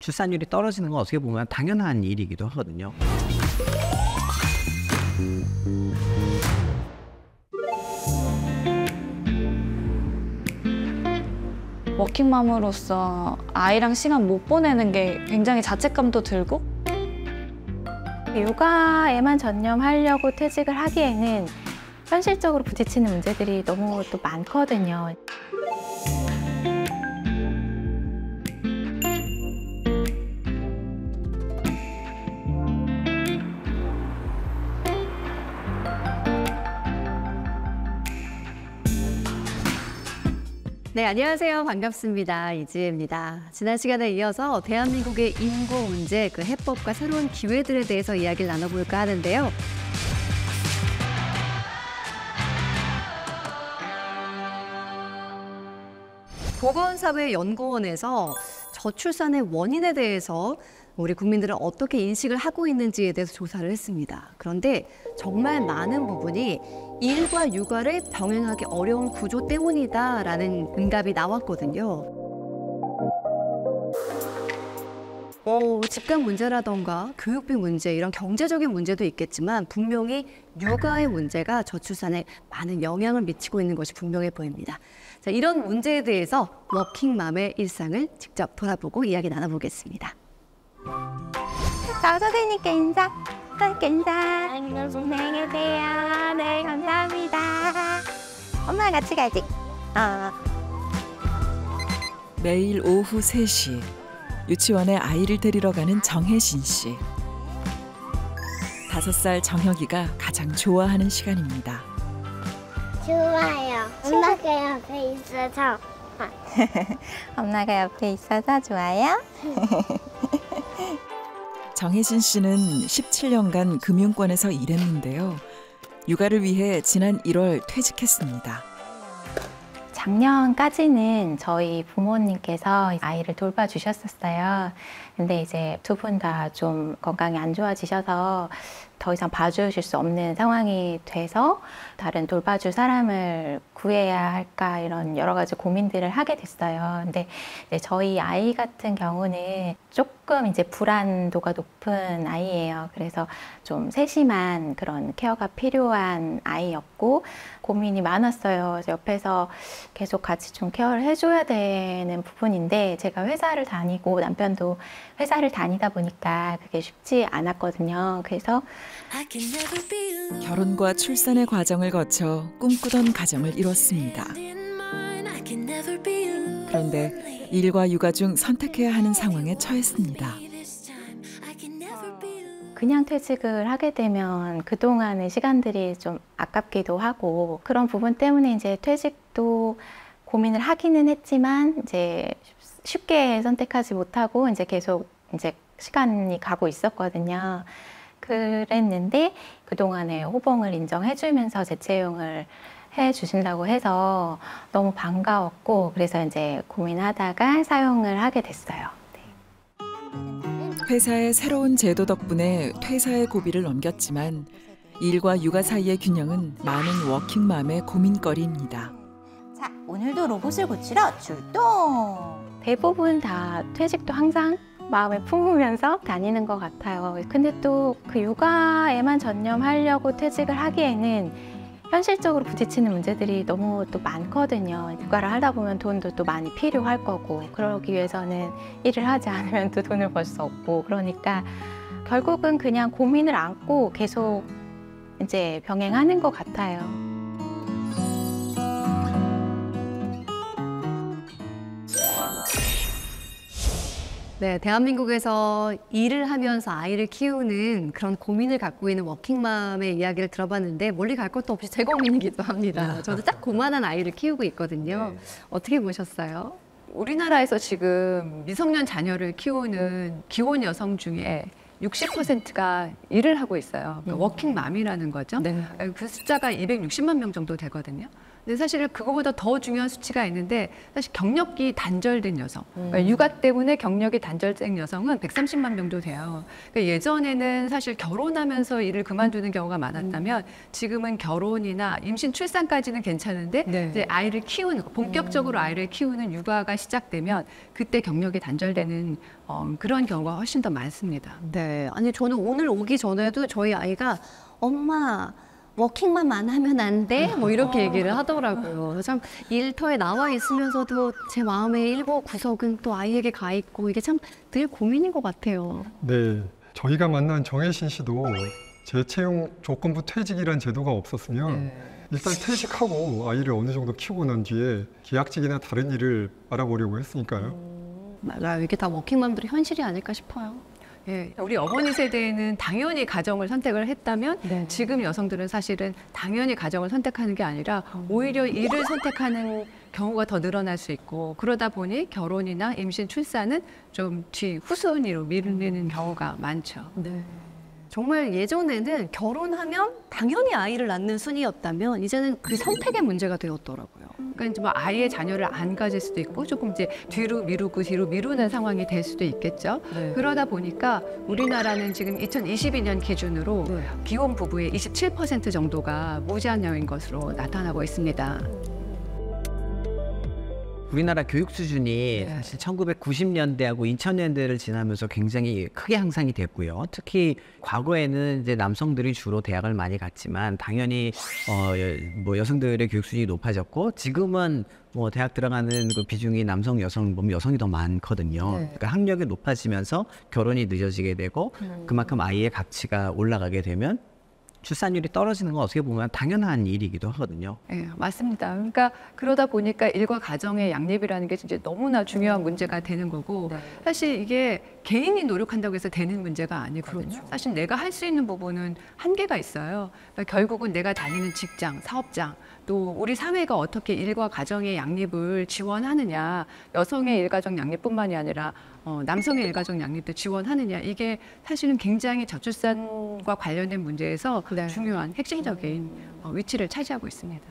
출산율이 떨어지는 건 어떻게 보면 당연한 일이기도 하거든요. 워킹맘으로서 아이랑 시간 못 보내는 게 굉장히 자책감도 들고, 육아에만 전념하려고 퇴직을 하기에는 현실적으로 부딪히는 문제들이 너무 또 많거든요. 네, 안녕하세요. 반갑습니다. 이지혜입니다. 지난 시간에 이어서 대한민국의 인구 문제, 그 해법과 새로운 기회들에 대해서 이야기를 나눠볼까 하는데요. 보건사회연구원에서 저출산의 원인에 대해서 우리 국민들은 어떻게 인식을 하고 있는지에 대해서 조사를 했습니다. 그런데 정말 많은 부분이 일과 육아를 병행하기 어려운 구조 때문이다라는 응답이 나왔거든요. 집값 문제라던가 교육비 문제, 이런 경제적인 문제도 있겠지만 분명히 육아의 문제가 저출산에 많은 영향을 미치고 있는 것이 분명해 보입니다. 자, 이런 문제에 대해서 워킹맘의 일상을 직접 돌아보고 이야기 나눠보겠습니다. 자, 선생님께 인사. 선생님께 인사. 안녕히 계세요. 네, 감사합니다. 엄마랑 같이 가지. 매일 오후 3시 유치원에 아이를 데리러 가는 정혜신 씨. 5살 정혁이가 가장 좋아하는 시간입니다. 좋아요. 엄마가 옆에 있어서. 엄마가 옆에 있어서 좋아요? 정혜신 씨는 17년간 금융권에서 일했는데요. 육아를 위해 지난 1월 퇴직했습니다. 작년까지는 저희 부모님께서 아이를 돌봐주셨었어요. 근데 이제 두 분 다 좀 건강이 안 좋아지셔서 더 이상 봐주실 수 없는 상황이 돼서 다른 돌봐줄 사람을 구해야 할까 이런 여러 가지 고민들을 하게 됐어요. 근데 이제 저희 아이 같은 경우는 조금 이제 불안도가 높은 아이예요. 그래서 좀 세심한 그런 케어가 필요한 아이였고 고민이 많았어요. 그래서 옆에서 계속 같이 좀 케어를 해줘야 되는 부분인데 제가 회사를 다니고 남편도 회사를 다니다 보니까 그게 쉽지 않았거든요. 그래서 결혼과 출산의 과정을 거쳐 꿈꾸던 가정을 이뤘습니다. 그런데 일과 육아 중 선택해야 하는 상황에 처했습니다. 그냥 퇴직을 하게 되면 그동안의 시간들이 좀 아깝기도 하고 그런 부분 때문에 이제 퇴직도 고민을 하기는 했지만 이제 쉽게 선택하지 못하고 이제 계속 이제 시간이 가고 있었거든요. 그랬는데 그동안의 호봉을 인정해주면서 재채용을 해주신다고 해서 너무 반가웠고 그래서 이제 고민하다가 사용을 하게 됐어요. 회사의 새로운 제도 덕분에 퇴사의 고비를 넘겼지만 일과 육아 사이의 균형은 많은 워킹맘의 고민거리입니다. 자, 오늘도 로봇을 고치러 출동! 대부분 다 퇴직도 항상 마음에 품으면서 다니는 것 같아요. 근데 또 그 육아에만 전념하려고 퇴직을 하기에는 현실적으로 부딪히는 문제들이 너무 또 많거든요. 육아를 하다 보면 돈도 또 많이 필요할 거고 그러기 위해서는 일을 하지 않으면 또 돈을 벌 수 없고 그러니까 결국은 그냥 고민을 안고 계속 이제 병행하는 것 같아요. 네, 대한민국에서 일을 하면서 아이를 키우는 그런 고민을 갖고 있는 워킹맘의 이야기를 들어봤는데 멀리 갈 것도 없이 제 고민이기도 합니다. 저도 딱 그만한 아이를 키우고 있거든요. 네. 어떻게 보셨어요? 우리나라에서 지금 미성년 자녀를 키우는 기혼 여성 중에 60%가 일을 하고 있어요. 그러니까 워킹맘이라는 거죠. 네. 그 숫자가 260만 명 정도 되거든요. 근데 사실 그거보다 더 중요한 수치가 있는데 사실 경력이 단절된 여성, 그러니까 육아 때문에 경력이 단절된 여성은 130만 명 정도 돼요. 그러니까 예전에는 사실 결혼하면서 일을 그만두는 경우가 많았다면 지금은 결혼이나 임신, 출산까지는 괜찮은데 네. 이제 아이를 키우는 거, 본격적으로 아이를 키우는 육아가 시작되면 그때 경력이 단절되는 그런 경우가 훨씬 더 많습니다. 네. 아니, 저는 오늘 오기 전에도 저희 아이가 엄마, 워킹맘만 하면 안 돼? 뭐 이렇게 얘기를 하더라고요. 참 일터에 나와 있으면서도 제 마음의 일부 구석은 또 아이에게 가 있고 이게 참 늘 고민인 것 같아요. 네, 저희가 만난 정혜신 씨도 재채용 조건부 퇴직이란 제도가 없었으면 일단 퇴직하고 아이를 어느 정도 키우고 난 뒤에 계약직이나 다른 일을 알아보려고 했으니까요. 맞아요. 이게 다 워킹맘들의 현실이 아닐까 싶어요. 예, 우리 어머니 세대에는 당연히 가정을 선택을 했다면 네. 지금 여성들은 사실은 당연히 가정을 선택하는 게 아니라 오히려 일을 선택하는 경우가 더 늘어날 수 있고 그러다 보니 결혼이나 임신, 출산은 좀 후순위로 밀리는 경우가 많죠. 네. 정말 예전에는 결혼하면 당연히 아이를 낳는 순이었다면 이제는 그게 선택의 문제가 되었더라고요. 그러니까 이제 뭐 아이의 자녀를 안 가질 수도 있고 조금 이제 뒤로 미루는 상황이 될 수도 있겠죠. 네. 그러다 보니까 우리나라는 지금 2022년 기준으로 기혼 부부의 27% 정도가 무자녀인 것으로 나타나고 있습니다. 우리나라 교육 수준이 사실 1990년대하고 2000년대를 지나면서 굉장히 크게 향상이 됐고요. 특히 과거에는 이제 남성들이 주로 대학을 많이 갔지만 당연히 뭐 여성들의 교육 수준이 높아졌고 지금은 뭐 대학 들어가는 그 비중이 남성, 여성 보면 여성이 더 많거든요. 그러니까 학력이 높아지면서 결혼이 늦어지게 되고 그만큼 아이의 가치가 올라가게 되면 출산율이 떨어지는 건 어떻게 보면 당연한 일이기도 하거든요. 네, 맞습니다. 그러니까 그러다 보니까 일과 가정의 양립이라는 게 진짜 너무나 중요한 문제가 되는 거고 사실 이게 개인이 노력한다고 해서 되는 문제가 아니거든요. 사실 내가 할 수 있는 부분은 한계가 있어요. 그러니까 결국은 내가 다니는 직장, 사업장, 또 우리 사회가 어떻게 일과 가정의 양립을 지원하느냐, 여성의 일가정 양립뿐만이 아니라 남성의 일가정 양립도 지원하느냐, 이게 사실은 굉장히 저출산과 관련된 문제에서 중요한 핵심적인 위치를 차지하고 있습니다.